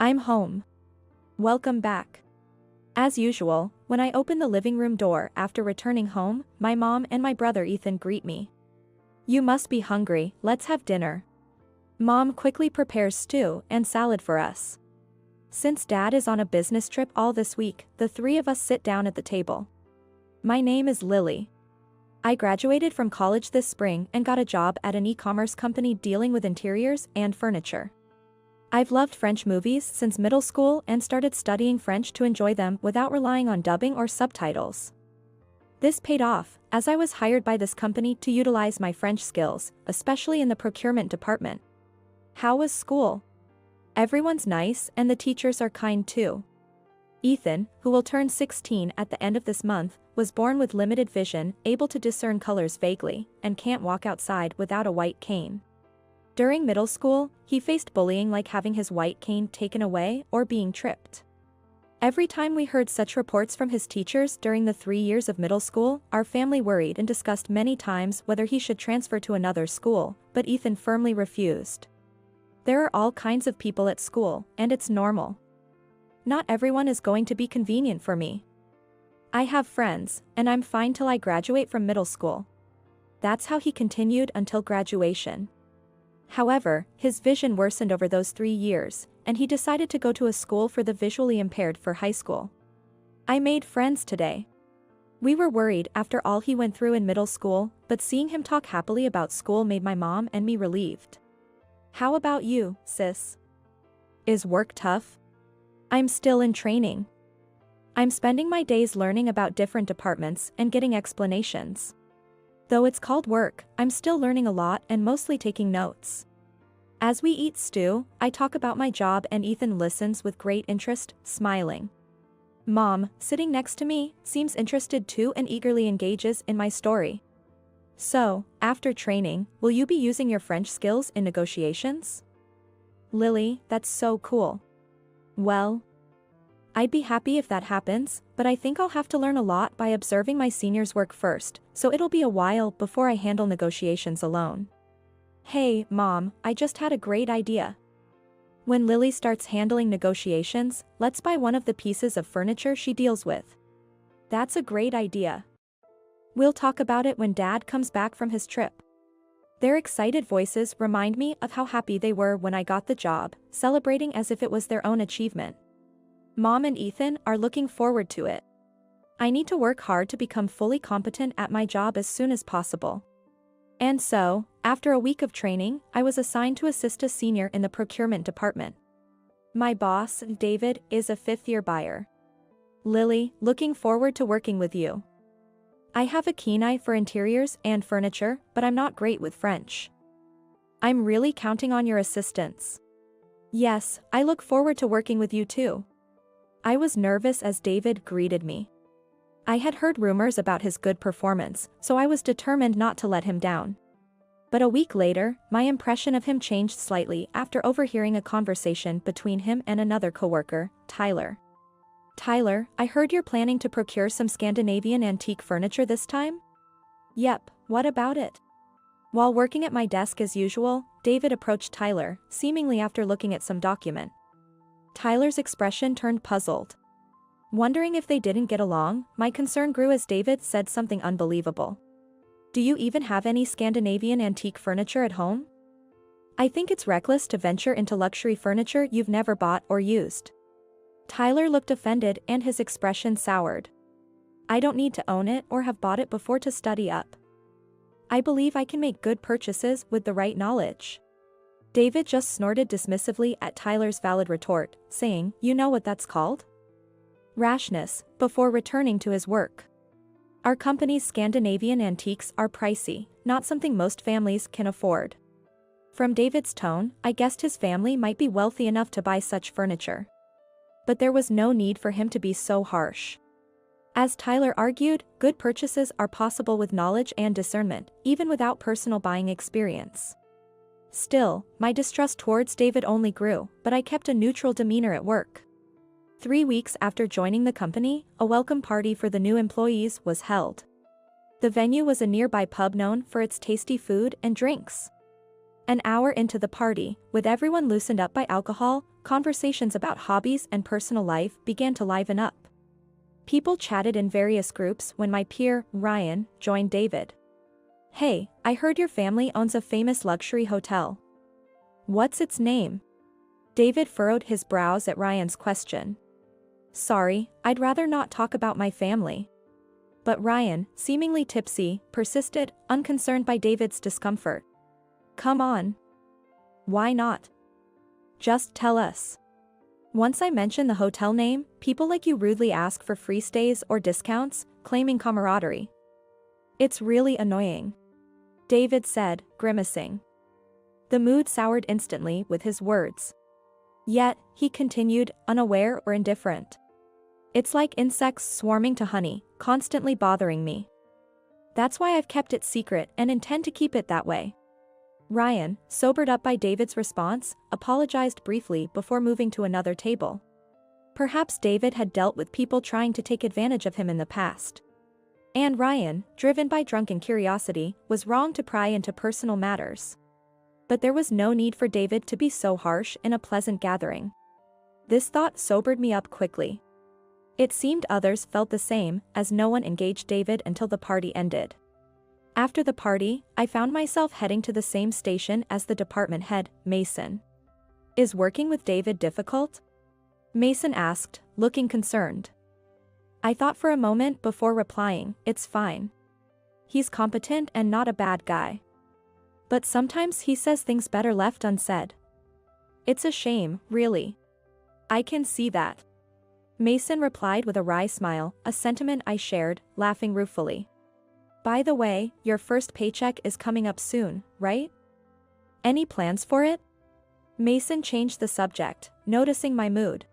I'm home. Welcome back. As usual, when I open the living room door after returning home, my mom and my brother Ethan greet me. You must be hungry, let's have dinner. Mom quickly prepares stew and salad for us. Since Dad is on a business trip all this week, the three of us sit down at the table. My name is Lily. I graduated from college this spring and got a job at an e-commerce company dealing with interiors and furniture. I've loved French movies since middle school and started studying French to enjoy them without relying on dubbing or subtitles. This paid off, as I was hired by this company to utilize my French skills, especially in the procurement department. How was school? Everyone's nice and the teachers are kind too. Ethan, who will turn 16 at the end of this month, was born with limited vision, able to discern colors vaguely, and can't walk outside without a white cane. During middle school, he faced bullying like having his white cane taken away or being tripped. Every time we heard such reports from his teachers during the 3 years of middle school, our family worried and discussed many times whether he should transfer to another school, but Ethan firmly refused. There are all kinds of people at school, and it's normal. Not everyone is going to be convenient for me. I have friends, and I'm fine till I graduate from middle school. That's how he continued until graduation. However, his vision worsened over those 3 years, and he decided to go to a school for the visually impaired for high school. I made friends today. We were worried after all he went through in middle school, but seeing him talk happily about school made my mom and me relieved. How about you, sis? Is work tough? I'm still in training. I'm spending my days learning about different departments and getting explanations. Though it's called work, I'm still learning a lot and mostly taking notes. As we eat stew, I talk about my job and Ethan listens with great interest, smiling. Mom, sitting next to me, seems interested too and eagerly engages in my story. So, after training, will you be using your French skills in negotiations? Lily, that's so cool. Well, I'd be happy if that happens, but I think I'll have to learn a lot by observing my seniors work first, so it'll be a while before I handle negotiations alone. Hey, Mom, I just had a great idea. When Lily starts handling negotiations, let's buy one of the pieces of furniture she deals with. That's a great idea. We'll talk about it when Dad comes back from his trip. Their excited voices remind me of how happy they were when I got the job, celebrating as if it was their own achievement. Mom and Ethan are looking forward to it. I need to work hard to become fully competent at my job as soon as possible. And so, after a week of training, I was assigned to assist a senior in the procurement department. My boss, David, is a fifth-year buyer. Lily, looking forward to working with you. I have a keen eye for interiors and furniture, but I'm not great with French. I'm really counting on your assistance. Yes, I look forward to working with you too. I was nervous as David greeted me. I had heard rumors about his good performance, so I was determined not to let him down. But a week later, my impression of him changed slightly after overhearing a conversation between him and another coworker, Tyler. Tyler, I heard you're planning to procure some Scandinavian antique furniture this time? Yep, what about it? While working at my desk as usual, David approached Tyler, seemingly after looking at some document. Tyler's expression turned puzzled. Wondering if they didn't get along, my concern grew as David said something unbelievable. Do you even have any Scandinavian antique furniture at home? I think it's reckless to venture into luxury furniture you've never bought or used. Tyler looked offended and his expression soured. I don't need to own it or have bought it before to study up. I believe I can make good purchases with the right knowledge. David just snorted dismissively at Tyler's valid retort, saying, "You know what that's called? Rashness," before returning to his work. Our company's Scandinavian antiques are pricey, not something most families can afford. From David's tone, I guessed his family might be wealthy enough to buy such furniture. But there was no need for him to be so harsh. As Tyler argued, good purchases are possible with knowledge and discernment, even without personal buying experience. Still, my distrust towards David only grew, but I kept a neutral demeanor at work. 3 weeks after joining the company, a welcome party for the new employees was held. The venue was a nearby pub known for its tasty food and drinks. An hour into the party, with everyone loosened up by alcohol, conversations about hobbies and personal life began to liven up. People chatted in various groups when my peer, Ryan, joined David. "Hey, I heard your family owns a famous luxury hotel. What's its name?" David furrowed his brows at Ryan's question. "Sorry, I'd rather not talk about my family." But Ryan, seemingly tipsy, persisted, unconcerned by David's discomfort. "Come on. Why not? Just tell us." Once I mention the hotel name, people like you rudely ask for free stays or discounts, claiming camaraderie. "It's really annoying," David said, grimacing. The mood soured instantly with his words. Yet, he continued, unaware or indifferent. "It's like insects swarming to honey, constantly bothering me. That's why I've kept it secret and intend to keep it that way." Ryan, sobered up by David's response, apologized briefly before moving to another table. Perhaps David had dealt with people trying to take advantage of him in the past. And Ryan, driven by drunken curiosity, was wrong to pry into personal matters. But there was no need for David to be so harsh in a pleasant gathering. This thought sobered me up quickly. It seemed others felt the same, as no one engaged David until the party ended. After the party, I found myself heading to the same station as the department head, Mason. "Is working with David difficult?" Mason asked, looking concerned. I thought for a moment before replying, "It's fine. He's competent and not a bad guy. But sometimes he says things better left unsaid." "It's a shame, really." "I can see that," Mason replied with a wry smile, a sentiment I shared, laughing ruefully. "By the way, your first paycheck is coming up soon, right? Any plans for it?" Mason changed the subject, noticing my mood.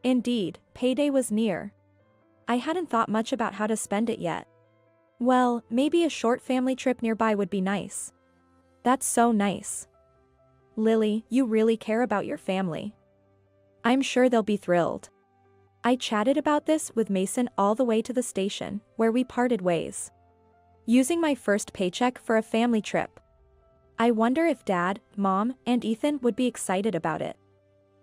Indeed, payday was near. I hadn't thought much about how to spend it yet. Well, maybe a short family trip nearby would be nice. "That's so nice. Lily, you really care about your family. I'm sure they'll be thrilled." I chatted about this with Mason all the way to the station, where we parted ways. Using my first paycheck for a family trip. I wonder if Dad, Mom, and Ethan would be excited about it.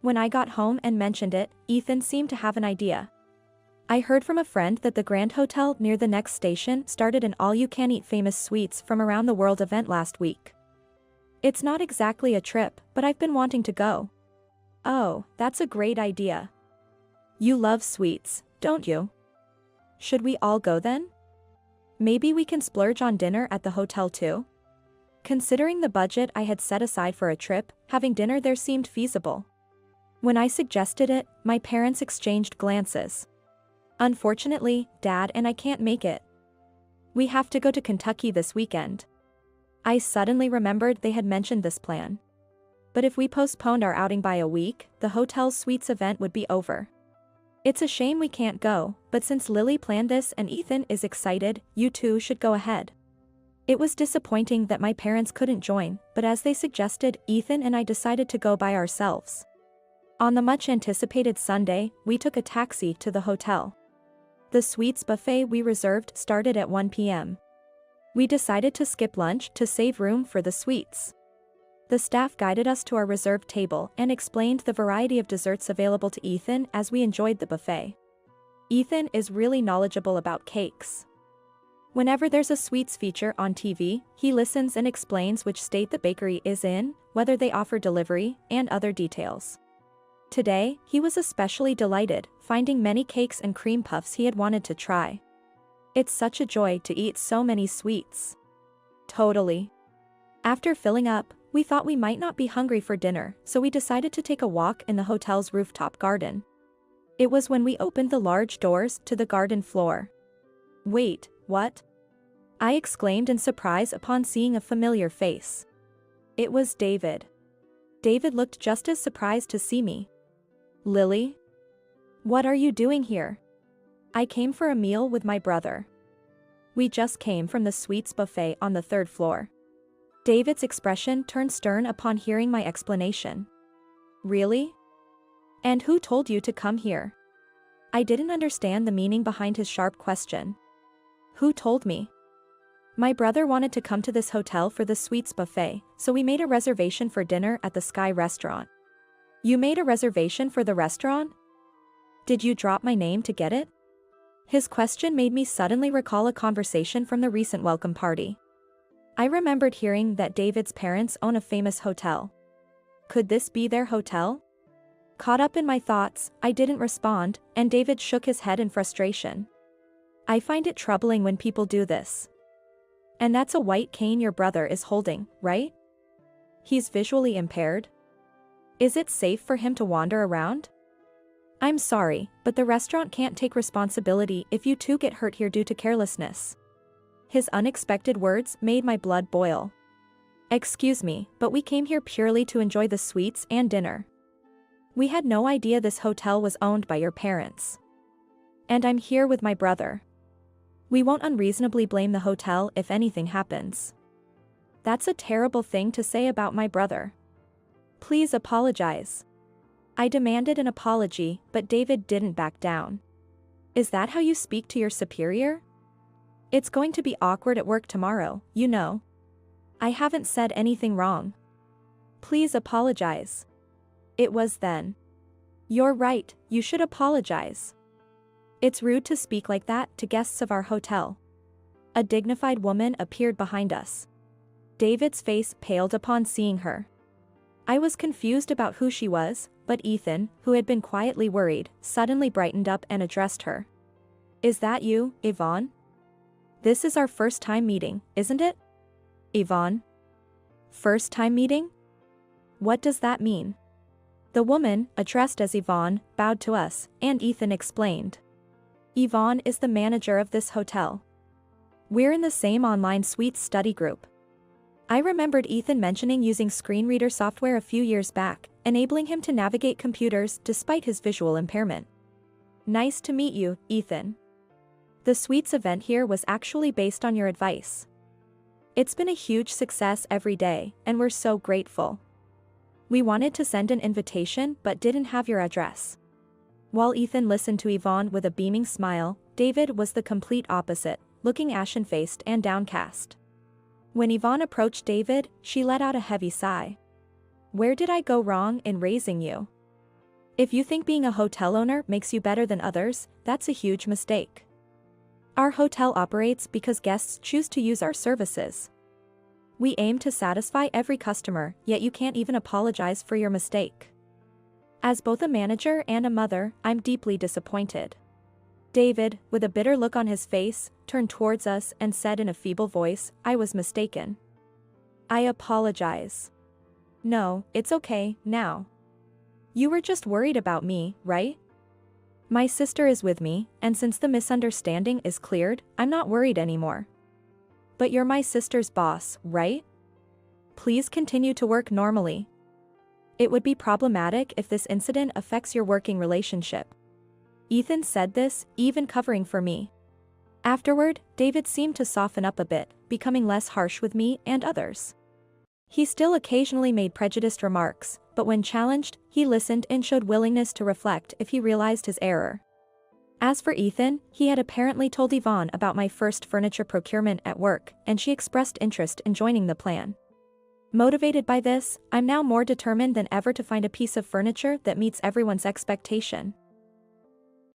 When I got home and mentioned it, Ethan seemed to have an idea. I heard from a friend that the Grand Hotel near the next station started an all-you-can-eat famous suites from around the world event last week. "It's not exactly a trip, but I've been wanting to go." "Oh, that's a great idea. You love sweets, don't you? Should we all go then? Maybe we can splurge on dinner at the hotel too?" Considering the budget I had set aside for a trip, having dinner there seemed feasible. When I suggested it, my parents exchanged glances. Unfortunately, Dad and I can't make it. We have to go to Kentucky this weekend. I suddenly remembered they had mentioned this plan. But if we postponed our outing by a week, the hotel's suites event would be over. It's a shame we can't go, but since Lily planned this and Ethan is excited, you two should go ahead. It was disappointing that my parents couldn't join, but as they suggested, Ethan and I decided to go by ourselves. On the much-anticipated Sunday, we took a taxi to the hotel. The suites buffet we reserved started at 1 p.m. We decided to skip lunch to save room for the sweets. The staff guided us to our reserved table and explained the variety of desserts available to Ethan as we enjoyed the buffet. Ethan is really knowledgeable about cakes. Whenever there's a sweets feature on TV, he listens and explains which state the bakery is in, whether they offer delivery, and other details. Today, he was especially delighted, finding many cakes and cream puffs he had wanted to try. It's such a joy to eat so many sweets. Totally. After filling up, we thought we might not be hungry for dinner, so we decided to take a walk in the hotel's rooftop garden. It was when we opened the large doors to the garden floor. "Wait, what?" I exclaimed in surprise upon seeing a familiar face. It was David. David looked just as surprised to see me. "Lily? What are you doing here?" "I came for a meal with my brother. We just came from the sweets buffet on the 3rd floor." David's expression turned stern upon hearing my explanation. "Really? And who told you to come here?" I didn't understand the meaning behind his sharp question. "Who told me?" My brother wanted to come to this hotel for the sweets buffet, so we made a reservation for dinner at the Sky restaurant. You made a reservation for the restaurant? Did you drop my name to get it? His question made me suddenly recall a conversation from the recent welcome party. I remembered hearing that David's parents own a famous hotel. Could this be their hotel? Caught up in my thoughts, I didn't respond, and David shook his head in frustration. I find it troubling when people do this. And that's a white cane your brother is holding, right? He's visually impaired? Is it safe for him to wander around? I'm sorry, but the restaurant can't take responsibility if you two get hurt here due to carelessness. His unexpected words made my blood boil. Excuse me, but we came here purely to enjoy the sweets and dinner. We had no idea this hotel was owned by your parents. And I'm here with my brother. We won't unreasonably blame the hotel if anything happens. That's a terrible thing to say about my brother. Please apologize. I demanded an apology, but David didn't back down. Is that how you speak to your superior? It's going to be awkward at work tomorrow, you know. I haven't said anything wrong. Please apologize. It was then. You're right, you should apologize. It's rude to speak like that to guests of our hotel. A dignified woman appeared behind us. David's face paled upon seeing her. I was confused about who she was, but Ethan, who had been quietly worried, suddenly brightened up and addressed her. Is that you, Yvonne? This is our first time meeting, isn't it? Yvonne? First time meeting? What does that mean? The woman, addressed as Yvonne, bowed to us, and Ethan explained. Yvonne is the manager of this hotel. We're in the same online suite study group. I remembered Ethan mentioning using screen reader software a few years back, enabling him to navigate computers despite his visual impairment. Nice to meet you, Ethan. The suites event here was actually based on your advice. It's been a huge success every day, and we're so grateful. We wanted to send an invitation but didn't have your address. While Ethan listened to Yvonne with a beaming smile, David was the complete opposite, looking ashen-faced and downcast. When Yvonne approached David, she let out a heavy sigh. Where did I go wrong in raising you? If you think being a hotel owner makes you better than others, that's a huge mistake. Our hotel operates because guests choose to use our services. We aim to satisfy every customer, yet you can't even apologize for your mistake. As both a manager and a mother, I'm deeply disappointed. David, with a bitter look on his face, turned towards us and said in a feeble voice, I was mistaken. I apologize. No, it's okay, now. You were just worried about me, right? My sister is with me, and since the misunderstanding is cleared, I'm not worried anymore. But you're my sister's boss, right? Please continue to work normally. It would be problematic if this incident affects your working relationship. Ethan said this, even covering for me. Afterward, David seemed to soften up a bit, becoming less harsh with me and others. He still occasionally made prejudiced remarks, but when challenged, he listened and showed willingness to reflect if he realized his error. As for Ethan, he had apparently told Yvonne about my first furniture procurement at work, and she expressed interest in joining the plan. Motivated by this, I'm now more determined than ever to find a piece of furniture that meets everyone's expectation.